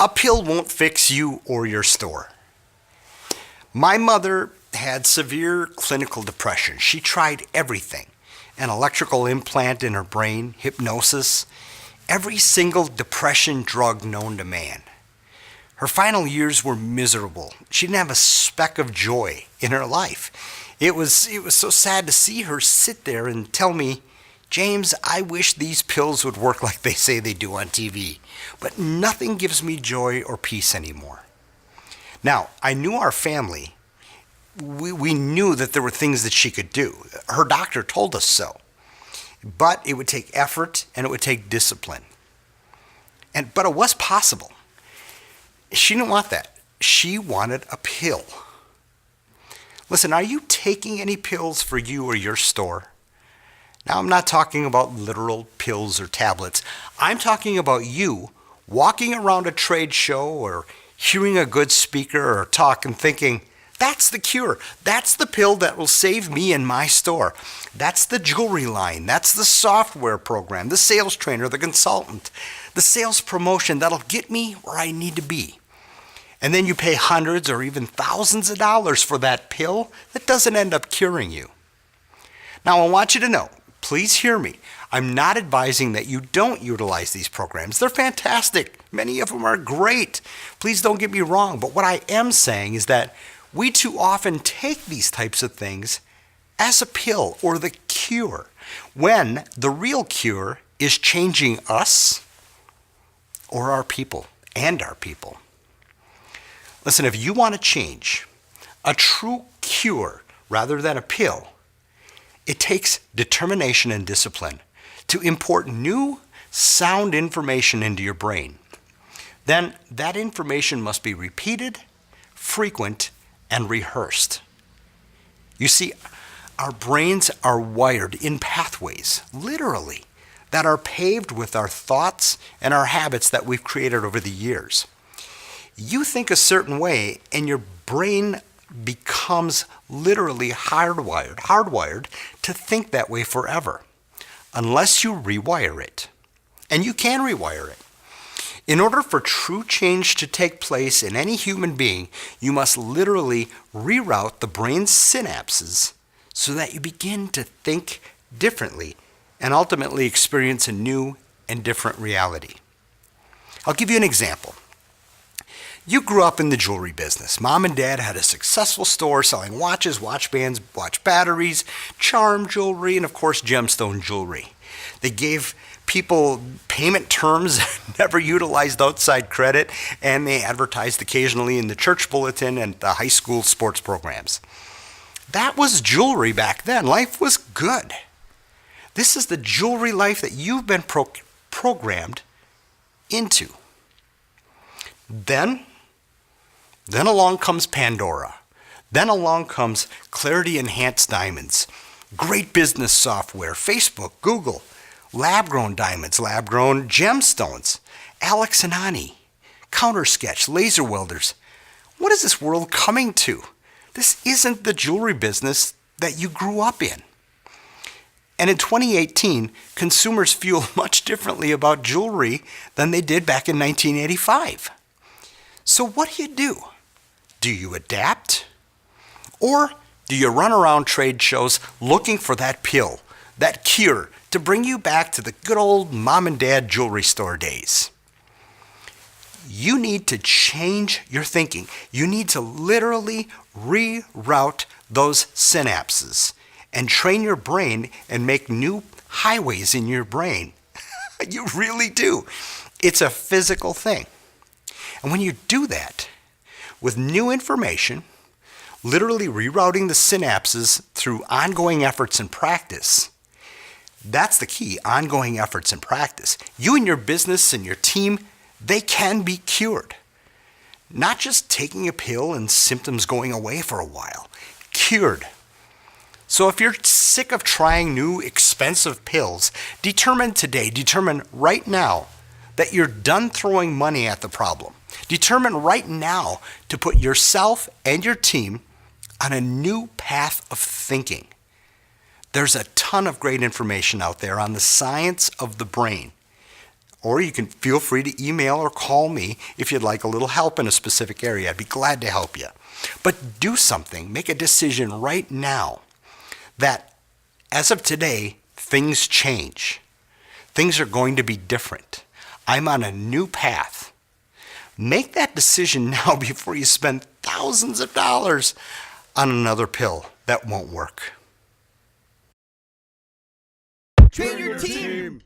A pill won't fix you or your store. My mother had severe clinical depression. She tried everything. An electrical implant in her brain, hypnosis, every single depression drug known to man. Her final years were miserable. She didn't have a speck of joy in her life. It was so sad to see her sit there and tell me, "James, I wish these pills would work like they say they do on TV, but nothing gives me joy or peace anymore." Now, I knew our family. We knew that there were things that she could do. Her doctor told us so. But it would take effort and it would take discipline. But it was possible. She didn't want that. She wanted a pill. Listen, are you taking any pills for you or your store? Now, I'm not talking about literal pills or tablets. I'm talking about you walking around a trade show or hearing a good speaker or talk and thinking, "That's the cure. That's the pill that will save me in my store. That's the jewelry line. That's the software program, the sales trainer, the consultant, the sales promotion that'll get me where I need to be." And then you pay hundreds or even thousands of dollars for that pill that doesn't end up curing you. Now, I want you to know, please hear me. I'm not advising that you don't utilize these programs. They're fantastic. Many of them are great. Please don't get me wrong. But what I am saying is that we too often take these types of things as a pill or the cure, when the real cure is changing us or our people and our people. Listen, if you want to change, a true cure rather than a pill, it takes determination and discipline to import new, sound information into your brain. Then that information must be repeated, frequent, and rehearsed. You see, our brains are wired in pathways, literally, that are paved with our thoughts and our habits that we've created over the years. You think a certain way, and your brain becomes literally hardwired to think that way forever, unless you rewire it. And you can rewire it. In order for true change to take place in any human being, you must literally reroute the brain's synapses so that you begin to think differently and ultimately experience a new and different reality. I'll give you an example. You grew up in the jewelry business. Mom and Dad had a successful store selling watches, watch bands, watch batteries, charm jewelry, and of course gemstone jewelry. They gave people payment terms, never utilized outside credit, and they advertised occasionally in the church bulletin and the high school sports programs. That was jewelry back then. Life was good. This is the jewelry life that you've been programmed into. Then along comes Pandora. Then along comes Clarity Enhanced Diamonds, great business software, Facebook, Google, lab-grown diamonds, lab-grown gemstones, Alex and Ani, Counter Sketch, laser welders. What is this world coming to? This isn't the jewelry business that you grew up in. And in 2018, consumers feel much differently about jewelry than they did back in 1985. So what do? Do you adapt? Or do you run around trade shows looking for that pill, that cure, to bring you back to the good old mom and dad jewelry store days? You need to change your thinking. You need to literally reroute those synapses and train your brain and make new highways in your brain. You really do. It's a physical thing. And when you do that, with new information, literally rerouting the synapses through ongoing efforts and practice, that's the key, ongoing efforts and practice. You and your business and your team, they can be cured. Not just taking a pill and symptoms going away for a while, cured. So if you're sick of trying new expensive pills, determine right now that you're done throwing money at the problem. Determine right now to put yourself and your team on a new path of thinking. There's a ton of great information out there on the science of the brain. Or you can feel free to email or call me if you'd like a little help in a specific area. I'd be glad to help you. But do something, make a decision right now that as of today, things change. Things are going to be different. I'm on a new path. Make that decision now before you spend thousands of dollars on another pill that won't work. Train your team.